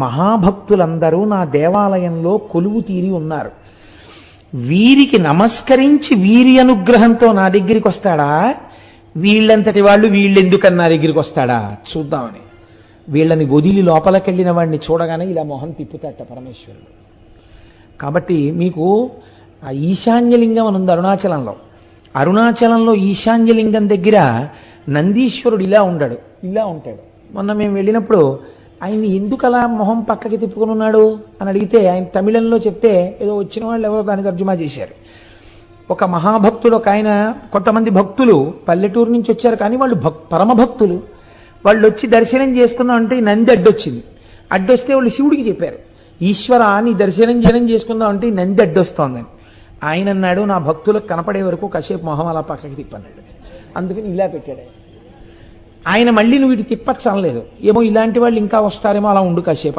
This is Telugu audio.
మహాభక్తులందరూ నా దేవాలయంలో కొలువు తీరి ఉన్నారు. వీరికి నమస్కరించి వీరి అనుగ్రహంతో నా దగ్గరికి వస్తాడా, వీళ్ళంతటి వాళ్ళు వీళ్ళెందుకని నా దగ్గరికి వస్తాడా చూద్దామని వీళ్ళని వదిలి లోపలికెళ్ళిన వాడిని చూడగానే ఇలా మొహం తిప్పుతాట పరమేశ్వరుడు. కాబట్టి మీకు ఆ ఈశాన్యలింగం అని ఉంది అరుణాచలంలో. అరుణాచలంలో ఈశాన్యలింగం దగ్గర నందీశ్వరుడు ఇలా ఉంటాడు. మొన్న మేము వెళ్ళినప్పుడు ఆయన్ని ఎందుకు అలా మొహం పక్కకి తిప్పుకుని ఉన్నాడు అని అడిగితే ఆయన తమిళంలో చెప్తే ఏదో వచ్చిన వాళ్ళు ఎవరో దాన్ని తర్జుమా చేశారు. ఒక మహాభక్తులు ఒక ఆయన, కొంతమంది భక్తులు పల్లెటూరు నుంచి వచ్చారు కానీ వాళ్ళు పరమభక్తులు. వాళ్ళు వచ్చి దర్శనం చేసుకుందాం అంటే నంది అడ్డొచ్చింది. అడ్డొస్తే వాళ్ళు శివుడికి చెప్పారు, ఈశ్వర నీ దర్శనం చేసుకుందాం అంటే నంది అడ్డొస్తోందని. ఆయన అన్నాడు, నా భక్తులకు కనపడే వరకు కాసేపు మొహం అలా పక్కకి తిప్పన్నాడు. అందుకని ఇలా పెట్టాడు ఆయన. మళ్ళీ నువ్వు ఇటు తిప్పచ్చు అనలేదు. ఏమో ఇలాంటి వాళ్ళు ఇంకా వస్తారేమో, అలా ఉండు కాసేపు అన్నాడు.